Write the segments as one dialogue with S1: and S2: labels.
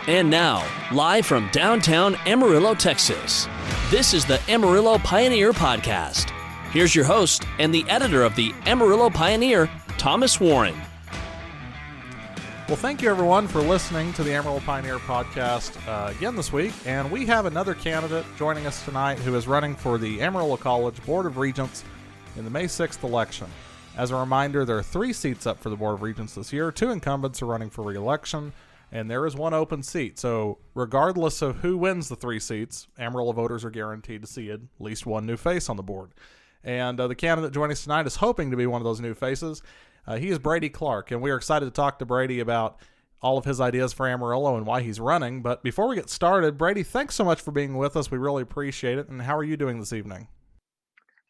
S1: And now, live from downtown Amarillo, Texas, this is the Amarillo Pioneer Podcast. Here's your host and the editor of the Amarillo Pioneer, Thomas Warren.
S2: Well, thank you everyone for listening to the Amarillo Pioneer Podcast again this week. And we have another candidate joining us tonight who is running for the Amarillo College Board of Regents in the May 6th election. As a reminder, there are 3 seats up for the Board of Regents this year. 2 incumbents are running for re-election, and there is 1 open seat. So regardless of who wins the 3 seats, Amarillo voters are guaranteed to see at least 1 new face on the board. And the candidate joining us tonight is hoping to be one of those new faces. He is Brady Clark, and we are excited to talk to Brady about all of his ideas for Amarillo and why he's running. But before we get started, Brady, thanks so much for being with us. We really appreciate it. And how are you doing this evening?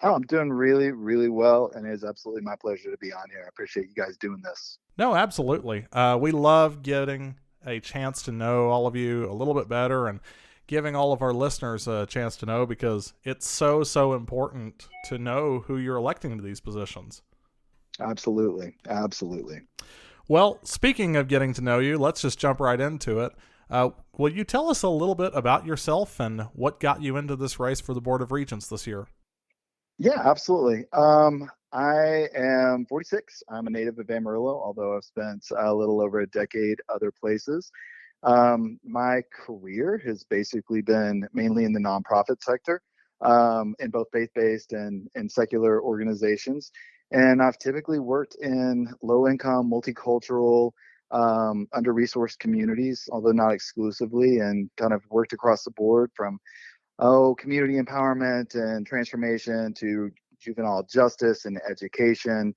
S3: Oh, I'm doing really, really well, and it is absolutely my pleasure to be on here. I appreciate you guys doing this.
S2: No, absolutely. We love getting a chance to know all of you a little bit better and giving all of our listeners a chance to know, because it's so important to know who you're electing to these positions.
S3: Absolutely.
S2: Well, speaking of getting to know you, let's just jump right into it. Will you tell us a little bit about yourself and what got you into this race for the Board of Regents this year?
S3: Yeah, absolutely. I am 46. I'm a native of Amarillo, although I've spent a little over a decade other places. My career has basically been mainly in the nonprofit sector, in both faith-based and secular organizations. And I've typically worked in low-income, multicultural, under-resourced communities, although not exclusively, and kind of worked across the board from community empowerment and transformation to juvenile justice and education,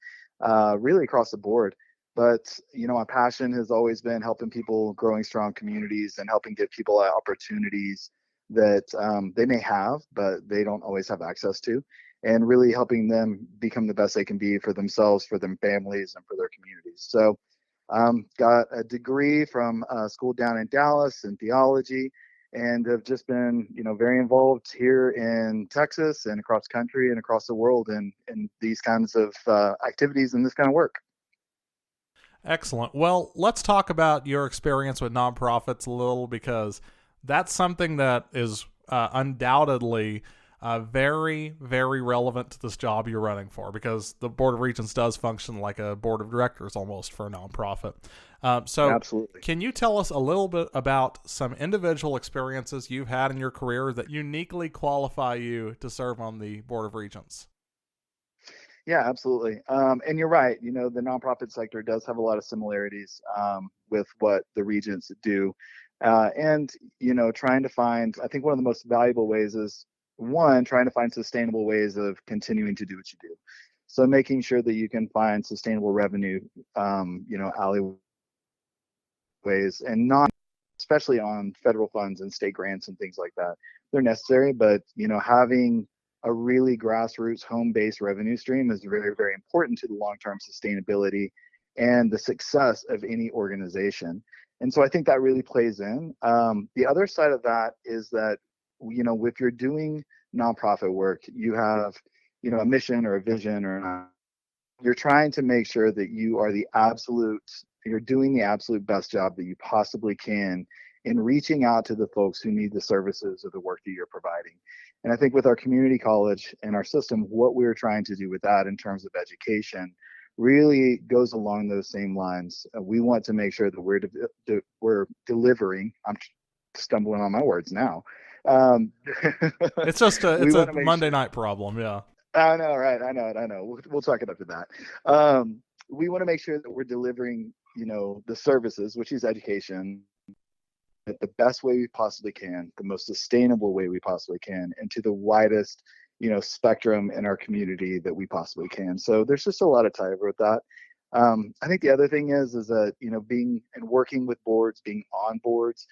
S3: really across the board. But, my passion has always been helping people, growing strong communities, and helping give people opportunities that they may have, but they don't always have access to, and really helping them become the best they can be for themselves, for their families, and for their communities. So got a degree from school down in Dallas in theology, and have just been, very involved here in Texas and across country and across the world in these kinds of activities and this kind of work.
S2: Excellent. Well, let's talk about your experience with nonprofits a little, because that's something that is undoubtedly very, very relevant to this job you're running for, because the Board of Regents does function like a board of directors almost for a nonprofit. So
S3: Absolutely.
S2: Can you tell us a little bit about some individual experiences you've had in your career that uniquely qualify you to serve on the Board of Regents?
S3: Yeah, absolutely. And you're right. The nonprofit sector does have a lot of similarities with what the Regents do. And, trying to find, I think one of the most valuable ways is, one, trying to find sustainable ways of continuing to do what you do. So making sure that you can find sustainable revenue, alleyways, and not, especially on federal funds and state grants and things like that. They're necessary, but, having a really grassroots home-based revenue stream is very, very important to the long-term sustainability and the success of any organization. And so I think that really plays in. The other side of that is that, if you're doing nonprofit work, you have, a mission or a vision, or you're trying to make sure that you're doing the absolute best job that you possibly can in reaching out to the folks who need the services or the work that you're providing. And I think with our community college and our system, what we're trying to do with that in terms of education really goes along those same lines. We want to make sure that we're delivering. I'm stumbling on my words now.
S2: It's just it's a Monday night problem. Yeah.
S3: I know, right? I know. We'll talk it after that. We want to make sure that we're delivering, the services, which is education, the best way we possibly can, the most sustainable way we possibly can, and to the widest, spectrum in our community that we possibly can. So there's just a lot of tie over with that. I think the other thing is that, being and working with boards, being on boards,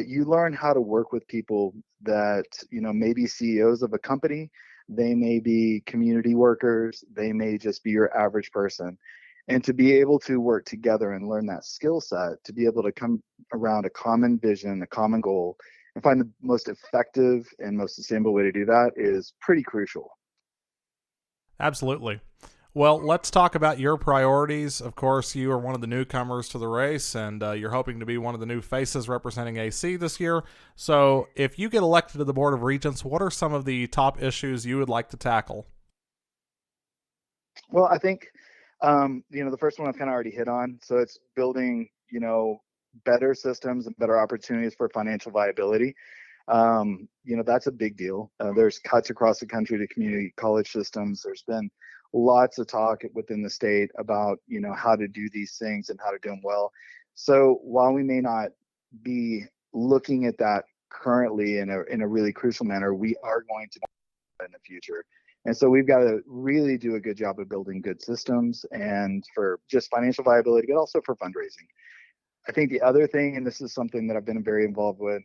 S3: you learn how to work with people that, may be CEOs of a company, they may be community workers, they may just be your average person. And to be able to work together and learn that skill set, to be able to come around a common vision, a common goal, and find the most effective and most sustainable way to do that is pretty crucial.
S2: Absolutely. Well, let's talk about your priorities. Of course, you are one of the newcomers to the race, and you're hoping to be one of the new faces representing AC this year. So, if you get elected to the Board of Regents, what are some of the top issues you would like to tackle?
S3: Well, I think, the first one I've kind of already hit on. So it's building, better systems and better opportunities for financial viability. That's a big deal. There's cuts across the country to community college systems. There's been lots of talk within the state about, how to do these things and how to do them well. So while we may not be looking at that currently in a really crucial manner, we are going to in the future. And so we've got to really do a good job of building good systems and for just financial viability, but also for fundraising. I think the other thing, and this is something that I've been very involved with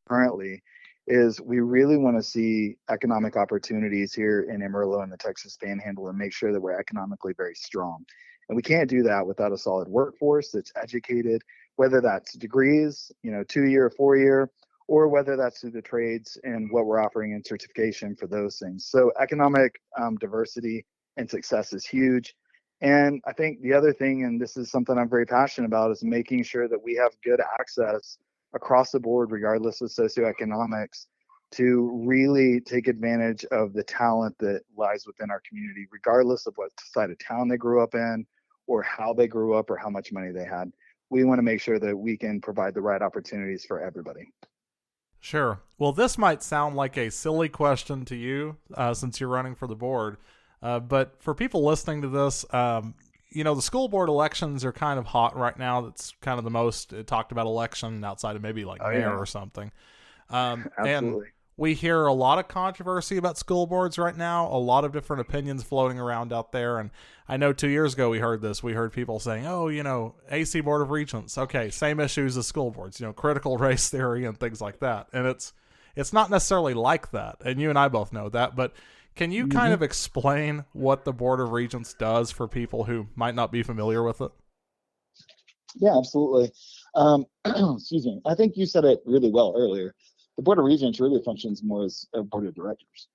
S3: currently, is we really want to see economic opportunities here in Amarillo and the Texas Panhandle and make sure that we're economically very strong. And we can't do that without a solid workforce that's educated, whether that's degrees, 2-year, 4-year, or whether that's through the trades and what we're offering in certification for those things. So economic diversity and success is huge. And I think the other thing, and this is something I'm very passionate about, is making sure that we have good access across the board, regardless of socioeconomics, to really take advantage of the talent that lies within our community, regardless of what side of town they grew up in, or how they grew up, or how much money they had. We want to make sure that we can provide the right opportunities for everybody.
S2: Sure. Well, this might sound like a silly question to you since you're running for the board. But for people listening to this, the school board elections are kind of hot right now. That's kind of the most talked about election outside of maybe like mayor or something. And
S3: Absolutely.
S2: we hear a lot of controversy about school boards right now, a lot of different opinions floating around out there. And I know 2 years ago we heard this. We heard people saying, AC Board of Regents. Okay, same issues as school boards, critical race theory and things like that. And it's not necessarily like that. And you and I both know that. But can you kind of explain what the Board of Regents does for people who might not be familiar with it?
S3: Yeah, absolutely. Excuse me. I think you said it really well earlier. The Board of Regents really functions more as a board of directors.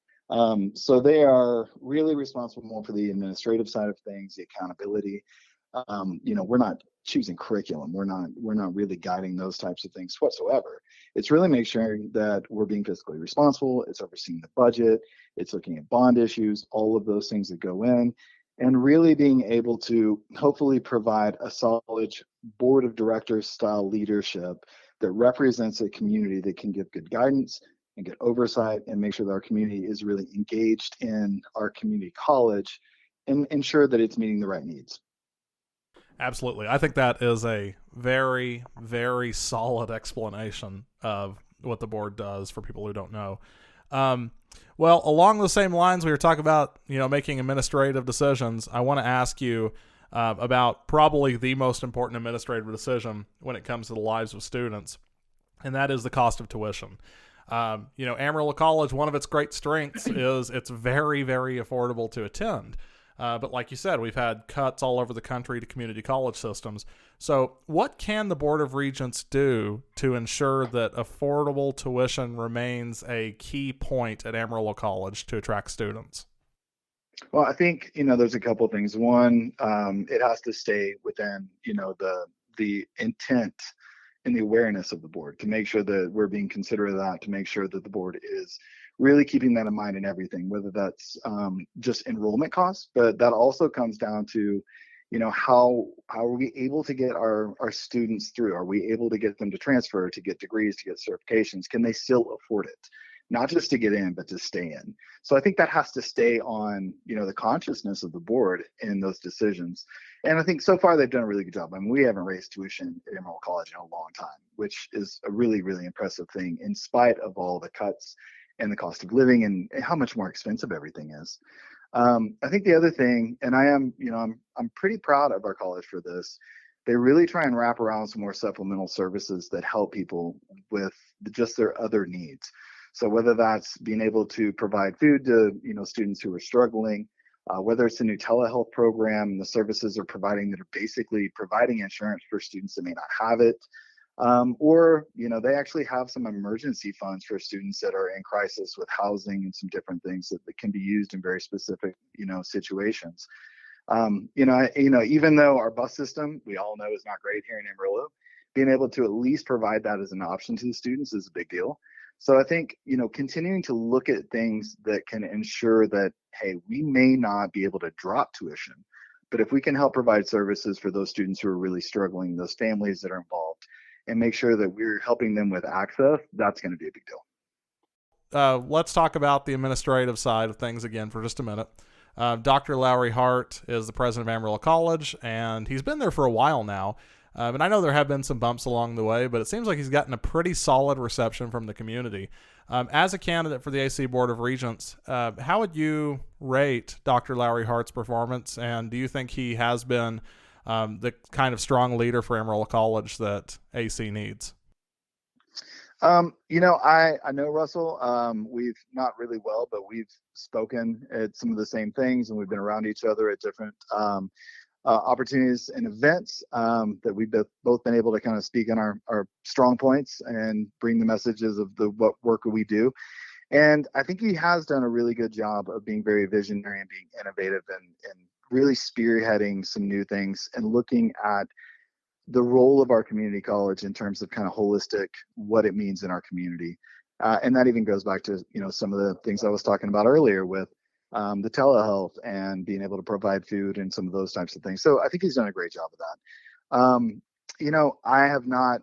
S3: So they are really responsible more for the administrative side of things, the accountability. We're not choosing curriculum. We're not really guiding those types of things whatsoever. It's really make sure that we're being fiscally responsible. It's overseeing the budget. It's looking at bond issues, all of those things that go in, and really being able to hopefully provide a solid board of directors style leadership that represents a community that can give good guidance and get oversight and make sure that our community is really engaged in our community college and ensure that it's meeting the right needs.
S2: Absolutely. I think that is a very, very solid explanation of what the board does for people who don't know. Well, along the same lines, we were talking about, making administrative decisions. I want to ask you about probably the most important administrative decision when it comes to the lives of students, and that is the cost of tuition. Amarillo College, one of its great strengths is it's very, very affordable to attend. But like you said, we've had cuts all over the country to community college systems. So what can the Board of Regents do to ensure that affordable tuition remains a key point at Amarillo College to attract students?
S3: Well, I think, there's a couple of things. One, it has to stay within, the intent and the awareness of the board to make sure that we're being considerate of that, to make sure that the board is really keeping that in mind in everything, whether that's just enrollment costs, but that also comes down to, how are we able to get our students through? Are we able to get them to transfer, to get degrees, to get certifications? Can they still afford it? Not just to get in, but to stay in. So I think that has to stay on, the consciousness of the board in those decisions. And I think so far they've done a really good job. I mean, we haven't raised tuition at Amarillo College in a long time, which is a really, really impressive thing in spite of all the cuts and the cost of living and how much more expensive everything is. I think the other thing, and I'm pretty proud of our college for this. They really try and wrap around some more supplemental services that help people with just their other needs. So whether that's being able to provide food to students who are struggling, whether it's a new telehealth program and the services are providing that are basically providing insurance for students that may not have it, Or, they actually have some emergency funds for students that are in crisis with housing and some different things that can be used in very specific, situations. Even though our bus system, we all know, is not great here in Amarillo, being able to at least provide that as an option to the students is a big deal. So I think, continuing to look at things that can ensure that, hey, we may not be able to drop tuition, but if we can help provide services for those students who are really struggling, those families that are involved, and make sure that we're helping them with access, that's going to be a big deal.
S2: Let's talk about the administrative side of things again for just a minute. Dr. Lowry Hart is the president of Amarillo College, and he's been there for a while now. And I know there have been some bumps along the way, but it seems like he's gotten a pretty solid reception from the community. As a candidate for the AC Board of Regents, how would you rate Dr. Lowry Hart's performance, and do you think he has been the kind of strong leader for Amarillo College that AC needs?
S3: I know Russell. We've not really well, but we've spoken at some of the same things, and we've been around each other at different opportunities and events that we've both been able to kind of speak on our strong points and bring the messages of what work we do. And I think he has done a really good job of being very visionary and being innovative and really spearheading some new things and looking at the role of our community college in terms of kind of holistic what it means in our community. And that even goes back to, some of the things I was talking about earlier with the telehealth and being able to provide food and some of those types of things. So I think he's done a great job of that. I have not,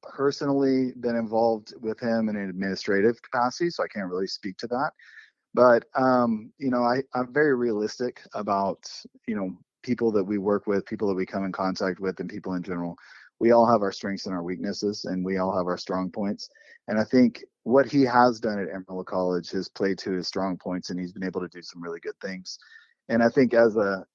S3: personally been involved with him in an administrative capacity, so I can't really speak to that. But, I'm very realistic about, people that we work with, people that we come in contact with, and people in general. We all have our strengths and our weaknesses, and we all have our strong points. And I think what he has done at Amarillo College has played to his strong points, and he's been able to do some really good things. And I think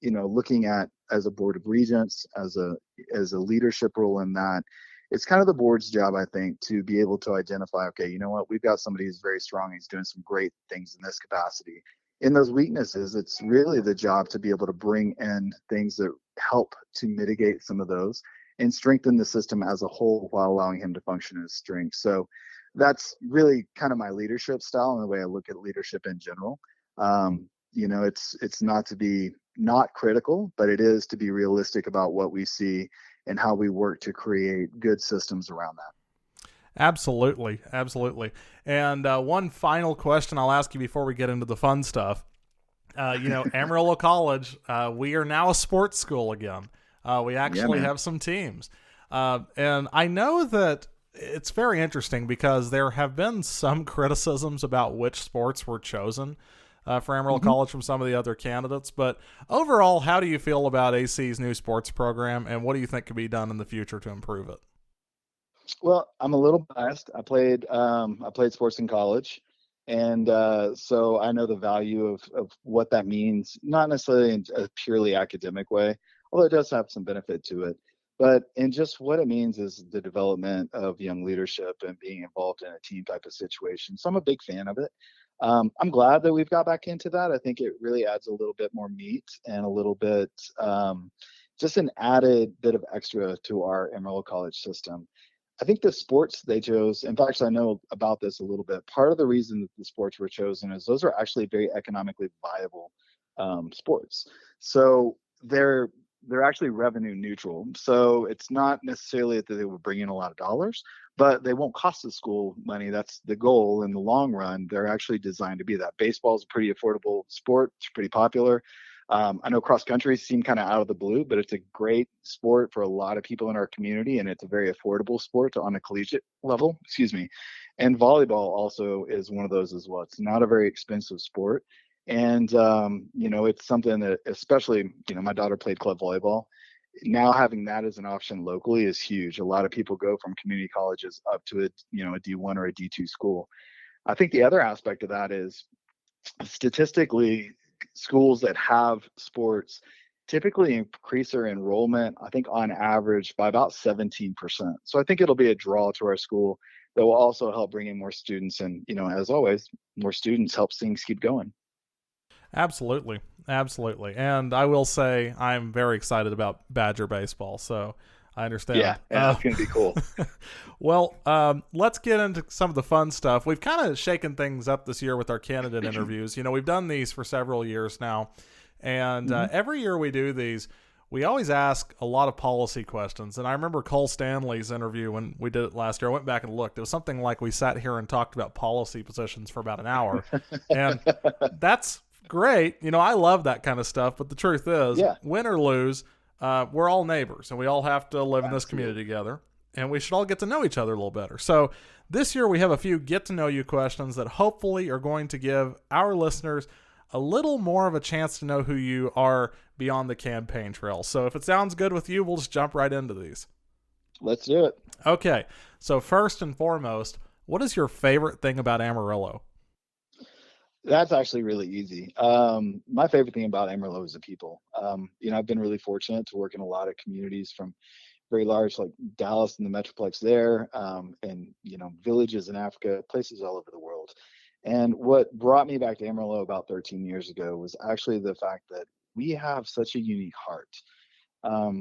S3: looking at as a board of regents, as a leadership role in that, it's kind of the board's job, I think, to be able to identify, okay, you know what, we've got somebody who's very strong. He's doing some great things in this capacity. In those weaknesses, it's really the job to be able to bring in things that help to mitigate some of those and strengthen the system as a whole while allowing him to function in his strength. So that's really kind of my leadership style and the way I look at leadership in general. It's not to be not critical, but it is to be realistic about what we see and how we work to create good systems around that.
S2: Absolutely. And one final question I'll ask you before we get into the fun stuff. Amarillo College, we are now a sports school again. We actually have some teams. And I know that it's very interesting because there have been some criticisms about which sports were chosen for Amarillo College from some of the other candidates. But overall, how do you feel about AC's new sports program, and what do you think could be done in the future to improve it?
S3: Well, I'm a little biased. I played sports in college, and so I know the value of what that means, not necessarily in a purely academic way, although it does have some benefit to it, but in just what it means is the development of young leadership and being involved in a team type of situation. So I'm a big fan of it. I'm glad that we've got back into that. I think it really adds a little bit more meat and a little bit, just an added bit of extra to our Amarillo College system. I think the sports they chose, in fact, I know about this a little bit. Part of the reason that the sports were chosen is those are actually very economically viable sports. So they're actually revenue neutral. So it's not necessarily that they will bring in a lot of dollars, but they won't cost the school money. That's the goal in the long run. They're actually designed to be that. Baseball is a pretty affordable sport. It's pretty popular. I know cross country seemed kind of out of the blue, but it's a great sport for a lot of people in our community, and it's a very affordable sport on a collegiate level. And volleyball also is one of those as well. It's not a very expensive sport, and it's something that, especially, my daughter played club volleyball. Now having that as an option locally is huge. A lot of people go from community colleges up to a D1 or a D2 school. I think the other aspect of that is statistically, schools that have sports typically increase their enrollment, I think on average by about 17%. So I think it'll be a draw to our school that will also help bring in more students. And, as always, more students helps things keep going.
S2: Absolutely. And I will say I'm very excited about Badger baseball. So I
S3: Yeah,
S2: understand.
S3: yeah, it's going to be cool.
S2: Well, let's get into some of the fun stuff. We've kind of shaken things up this year with our candidate interviews. We've done these for several years now, and
S3: Hmm.
S2: every year we do these, we always ask a lot of policy questions. And I remember Cole Stanley's interview when we did it last year. I went back and looked. It was something like we sat here and talked about policy positions for about an hour, and that's great. I love that kind of stuff. But the truth is,
S3: Yeah,
S2: win or lose, we're all neighbors, and we all have to live in this community
S3: absolutely.
S2: together, and we should all get to know each other a little better. So this year we have a few get to know you questions that hopefully are going to give our listeners a little more of a chance to know who you are beyond the campaign trail. So if it sounds good with you, we'll just jump right into these.
S3: Let's do it.
S2: Okay, so first and foremost, what is your favorite thing about Amarillo?
S3: That's actually really easy. My favorite thing about Amarillo is the people. I've been really fortunate to work in a lot of communities from very large, like Dallas and the Metroplex there, and villages in Africa, places all over the world. And what brought me back to Amarillo about 13 years ago was actually the fact that we have such a unique heart.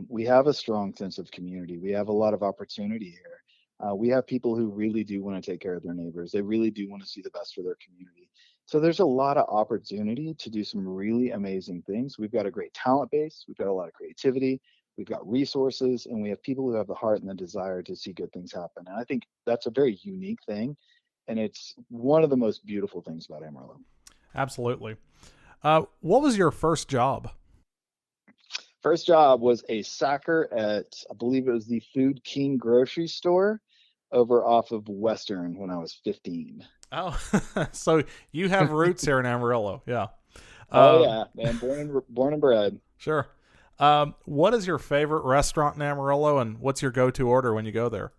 S3: We have a strong sense of community. We have a lot of opportunity here. We have people who really do want to take care of their neighbors. They really do want to see the best for their community. So there's a lot of opportunity to do some really amazing things. We've got a great talent base. We've got a lot of creativity. We've got resources, and we have people who have the heart and the desire to see good things happen. And I think that's a very unique thing, and it's one of the most beautiful things about Amarillo.
S2: Absolutely. What was your first job?
S3: First job was a sacker at, I believe it was the Food King grocery store over off of Western when I was 15.
S2: Oh, so you have roots here in Amarillo. Yeah.
S3: Oh
S2: Um,
S3: yeah, man, born and bred.
S2: sure. What is your favorite restaurant in Amarillo, and what's your go-to order when you go there?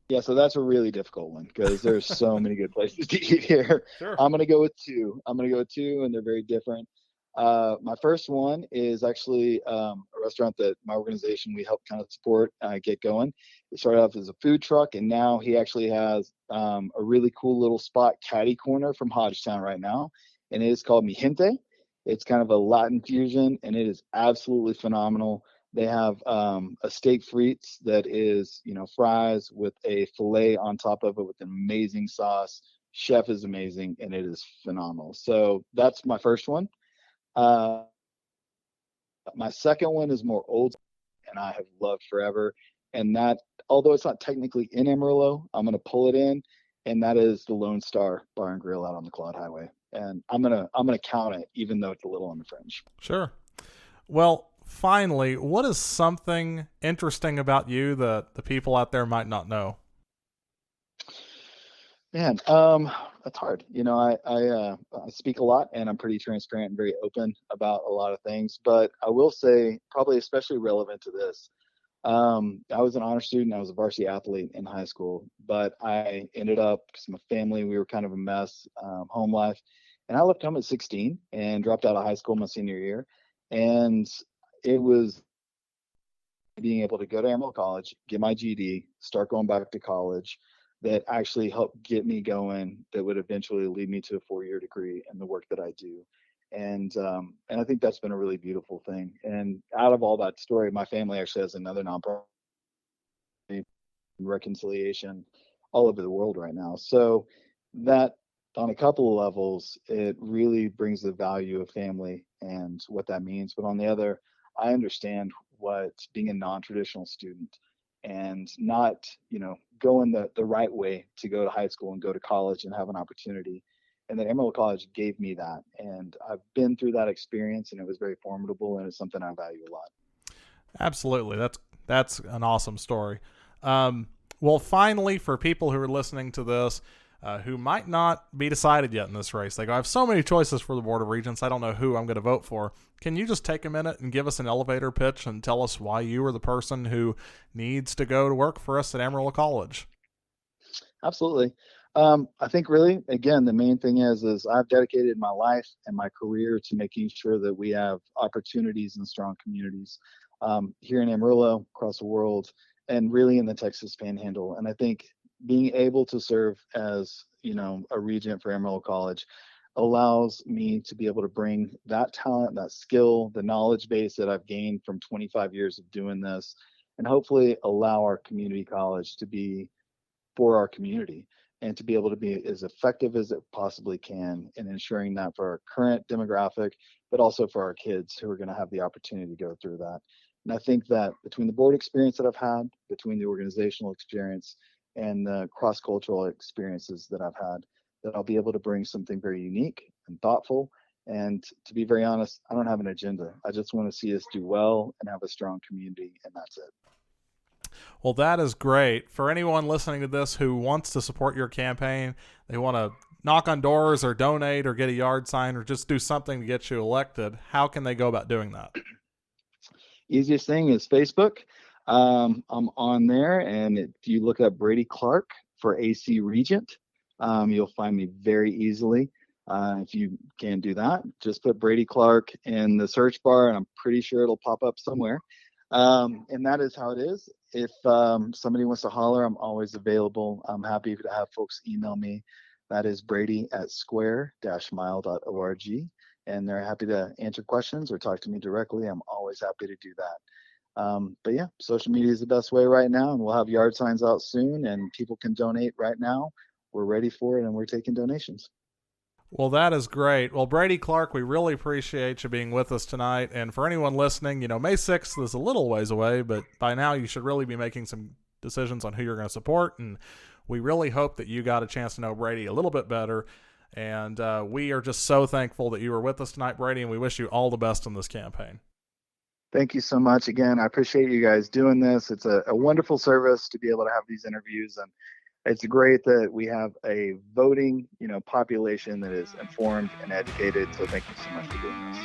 S3: Yeah, so that's a really difficult one because there's so many good places to eat here.
S2: Sure.
S3: I'm gonna go with two. And they're very different. My first one is actually a restaurant that my organization we help kind of support get going. It started off as a food truck, and now he actually has a really cool little spot, Caddy Corner from Hodgetown right now, and it is called Mi Gente. It's kind of a Latin fusion, and it is absolutely phenomenal. They have a steak frites that is, fries with a filet on top of it with an amazing sauce. Chef is amazing, and it is phenomenal. So that's my first one. Uh, my second one is more old, and I have loved forever. And that, although it's not technically in Amarillo, I'm gonna pull it in, and that is the Lone Star Bar and Grill out on the Claude Highway. And I'm gonna count it, even though it's a little on the fringe.
S2: Sure. Well, finally, what is something interesting about you that the people out there might not know?
S3: Man, that's hard. I speak a lot, and I'm pretty transparent and very open about a lot of things. But I will say, probably especially relevant to this, I was an honor student. I was a varsity athlete in high school, but I ended up because my family we were kind of a mess, home life, and I left home at 16 and dropped out of high school my senior year, and it was being able to go to Amarillo College, get my GED, start going back to college, that actually helped get me going. That would eventually lead me to a 4-year degree in the work that I do, and I think that's been a really beautiful thing. And out of all that story, my family actually has another nonprofit reconciliation all over the world right now. So that on a couple of levels, it really brings the value of family and what that means. But on the other, I understand what being a non-traditional student and not, going the right way to go to high school and go to college and have an opportunity. And then Amarillo College gave me that. And I've been through that experience and it was very formidable and it's something I value a lot.
S2: Absolutely. That's an awesome story. Well, finally, for people who are listening to this, who might not be decided yet in this race, they go, I have so many choices for the Board of Regents. I don't know who I'm going to vote for. Can you just take a minute and give us an elevator pitch and tell us why you are the person who needs to go to work for us at Amarillo College?
S3: Absolutely. I think really, again, the main thing is I've dedicated my life and my career to making sure that we have opportunities and strong communities here in Amarillo, across the world, and really in the Texas Panhandle. And I think being able to serve as a regent for Amarillo College allows me to be able to bring that talent, that skill, the knowledge base that I've gained from 25 years of doing this, and hopefully allow our community college to be for our community and to be able to be as effective as it possibly can in ensuring that for our current demographic, but also for our kids who are going to have the opportunity to go through that. And I think that between the board experience that I've had, between the organizational experience and the cross-cultural experiences that I've had, that I'll be able to bring something very unique and thoughtful. And to be very honest, I don't have an agenda. I just want to see us do well and have a strong community, and that's it.
S2: Well, that is great. For anyone listening to this who wants to support your campaign, they want to knock on doors or donate or get a yard sign or just do something to get you elected, how can they go about doing that?
S3: Easiest thing is Facebook. I'm on there, and if you look up Brady Clark for AC Regent, you'll find me very easily. If you can't do that, just put Brady Clark in the search bar, and I'm pretty sure it'll pop up somewhere. And that is how it is. If somebody wants to holler, I'm always available. I'm happy to have folks email me. That is brady@square-mile.org. And they're happy to answer questions or talk to me directly. I'm always happy to do that. But yeah, social media is the best way right now. And we'll have yard signs out soon, and people can donate right now. We're ready for it, and we're taking donations.
S2: Well, that is great. Well, Brady Clark, we really appreciate you being with us tonight. And for anyone listening, May 6th is a little ways away, but by now you should really be making some decisions on who you're going to support. And we really hope that you got a chance to know Brady a little bit better. And we are just so thankful that you were with us tonight, Brady, and we wish you all the best in this campaign.
S3: Thank you so much. Again, I appreciate you guys doing this. It's a wonderful service to be able to have these interviews, and it's great that we have a voting, population that is informed and educated. So thank you so much for doing this.